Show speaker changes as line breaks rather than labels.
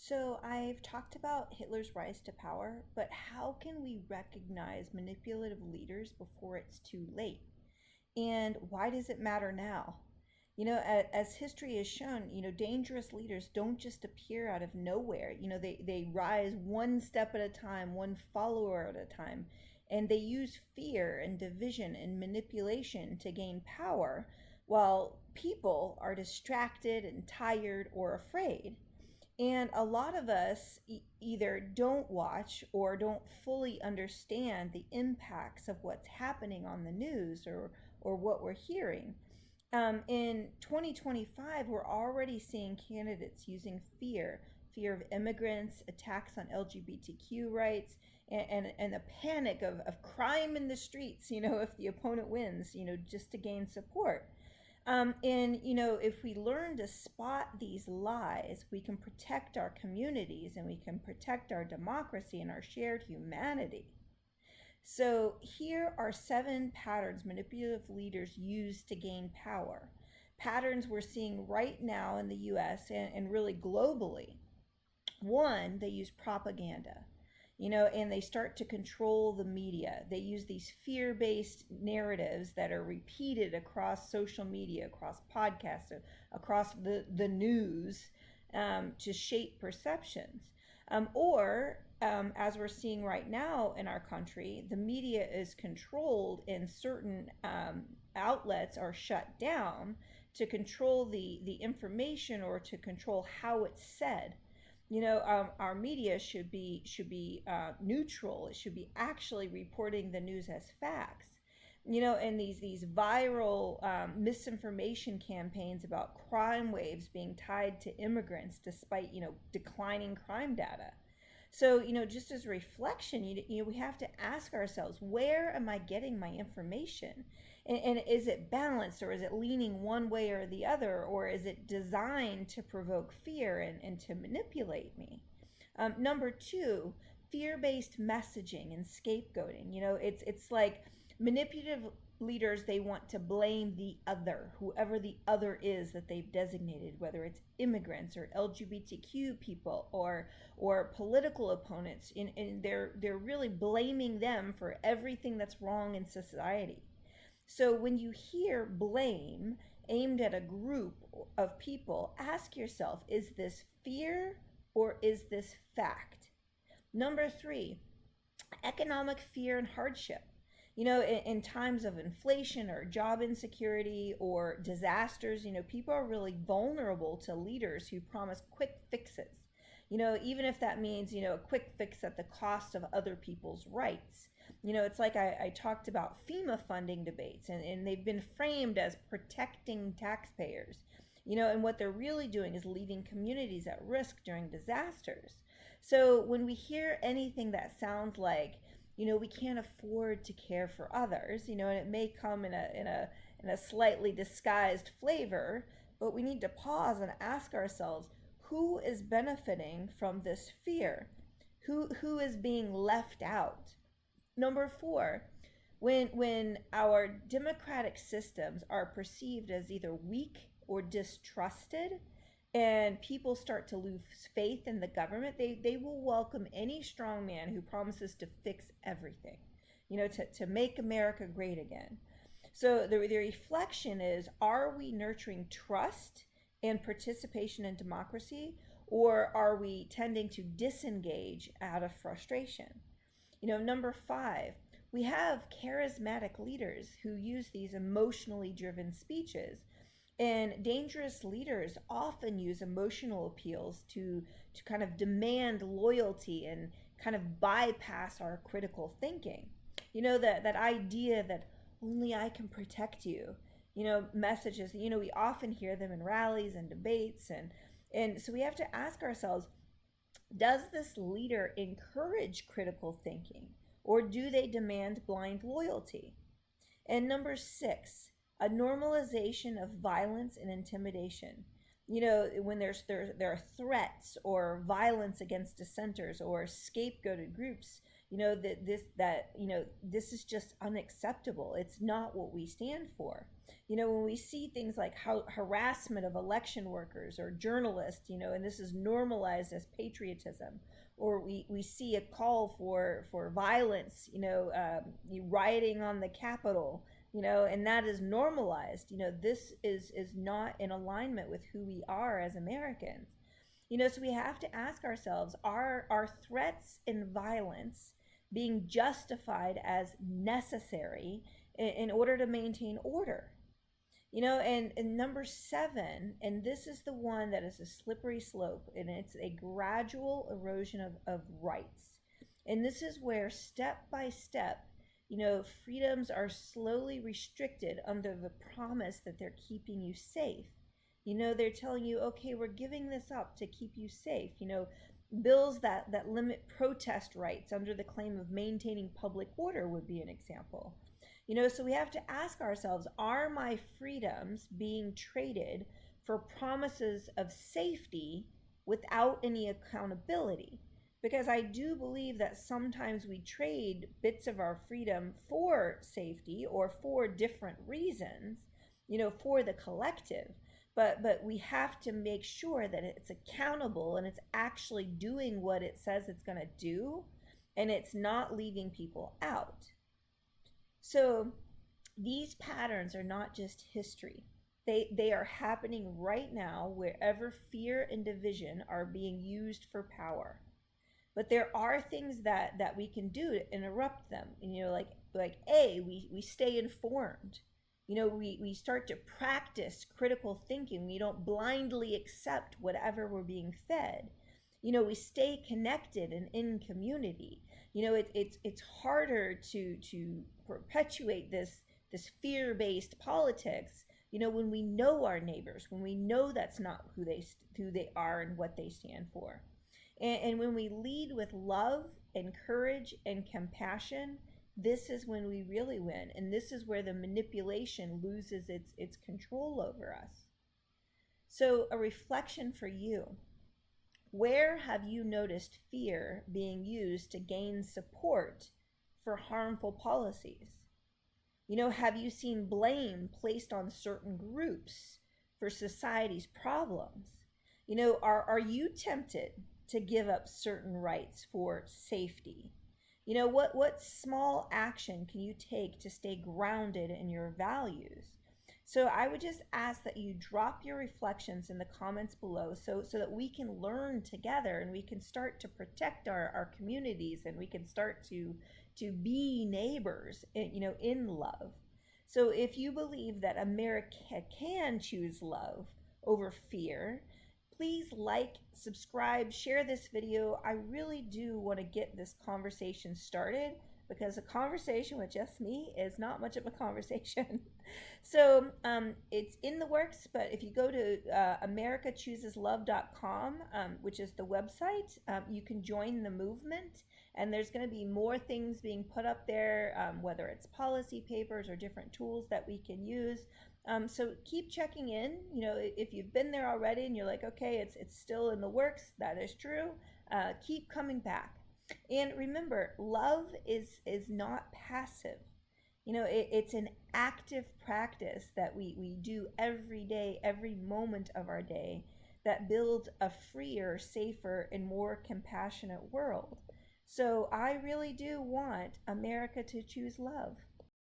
So I've talked about Hitler's rise to power, but how can we recognize manipulative leaders before it's too late? And why does it matter now? As history has shown, dangerous leaders don't just appear out of nowhere. They rise one step at a time, one follower at a time, and they use fear and division and manipulation to gain power while people are distracted and tired or afraid. And a lot of us either don't watch or don't fully understand the impacts of what's happening on the news or what we're hearing. In 2025, we're already seeing candidates using fear of immigrants, attacks on LGBTQ rights, and the panic of crime in the streets, if the opponent wins, just to gain support. If we learn to spot these lies, we can protect our communities and we can protect our democracy and our shared humanity. So, here are 7 patterns manipulative leaders use to gain power. Patterns we're seeing right now in the US and really globally. One, they use propaganda, and they start to control the media. They use these fear based narratives that are repeated across social media, across podcasts, across the news to shape perceptions. As we're seeing right now in our country, the media is controlled and certain outlets are shut down to control the information or to control how it's said. Our media should be neutral. It should be actually reporting the news as facts. And these viral misinformation campaigns about crime waves being tied to immigrants, despite declining crime data. So, just as reflection, we have to ask ourselves, where am I getting my information? And is it balanced, or is it leaning one way or the other, or is it designed to provoke fear and to manipulate me? Number two, fear-based messaging and scapegoating. It's like manipulative leaders, they want to blame the other, whoever the other is that they've designated, whether it's immigrants or LGBTQ people or political opponents, and they're really blaming them for everything that's wrong in society. So when you hear blame aimed at a group of people, ask yourself, is this fear or is this fact? Number three, economic fear and hardship. In times of inflation or job insecurity or disasters, people are really vulnerable to leaders who promise quick fixes. Even if that means, a quick fix at the cost of other people's rights. It's like I talked about FEMA funding debates, and they've been framed as protecting taxpayers. And what they're really doing is leaving communities at risk during disasters. So when we hear anything that sounds like, we can't afford to care for others, and it may come in a slightly disguised flavor, but we need to pause and ask ourselves, who is benefiting from this fear? Who is being left out? Number four, when our democratic systems are perceived as either weak or distrusted, and people start to lose faith in the government, they will welcome any strong man who promises to fix everything, to make America great again. So the reflection is, are we nurturing trust and participation in democracy, or are we tending to disengage out of frustration? Number five, we have charismatic leaders who use these emotionally driven speeches, and dangerous leaders often use emotional appeals to kind of demand loyalty and kind of bypass our critical thinking. That idea that only I can protect you, messages, we often hear them in rallies and debates. And so we have to ask ourselves, does this leader encourage critical thinking, or do they demand blind loyalty? And number six, a normalization of violence and intimidation. When there are threats or violence against dissenters or scapegoated groups, this is just unacceptable. It's not what we stand for. When we see things like harassment of election workers or journalists, and this is normalized as patriotism, or we see a call for violence, rioting on the Capitol, and that is normalized. This is not in alignment with who we are as Americans. So we have to ask ourselves, are threats and violence being justified as necessary in order to maintain order? And number 7, and this is the one that is a slippery slope, and it's a gradual erosion of rights. And this is where step by step, freedoms are slowly restricted under the promise that they're keeping you safe. They're telling you, okay, we're giving this up to keep you safe. Bills that limit protest rights under the claim of maintaining public order would be an example. So we have to ask ourselves, are my freedoms being traded for promises of safety without any accountability? Because I do believe that sometimes we trade bits of our freedom for safety or for different reasons, for the collective. But we have to make sure that it's accountable and it's actually doing what it says it's going to do, and it's not leaving people out. So these patterns are not just history. They are happening right now wherever fear and division are being used for power. But there are things that we can do to interrupt them. We stay informed. We start to practice critical thinking. We don't blindly accept whatever we're being fed. We stay connected and in community. It's harder to perpetuate this fear-based politics, when we know our neighbors, when we know that's not who they are and what they stand for. And when we lead with love and courage and compassion, this is when we really win. And this is where the manipulation loses its control over us. So a reflection for you. Where have you noticed fear being used to gain support for harmful policies? Have you seen blame placed on certain groups for society's problems? Are you tempted to give up certain rights for safety? What small action can you take to stay grounded in your values? So I would just ask that you drop your reflections in the comments below so that we can learn together and we can start to protect our communities, and we can start to be neighbors, in love. So if you believe that America can choose love over fear, please like, subscribe, share this video. I really do want to get this conversation started, because a conversation with just me is not much of a conversation. So it's in the works, but if you go to americachooseslove.com, which is the website, you can join the movement, and there's going to be more things being put up there, whether it's policy papers or different tools that we can use. So keep checking in. If you've been there already and you're like, okay, it's still in the works, that is true. Keep coming back. And remember, love is not passive. It's an active practice that we do every day, every moment of our day, that builds a freer, safer, and more compassionate world. So I really do want America to choose love.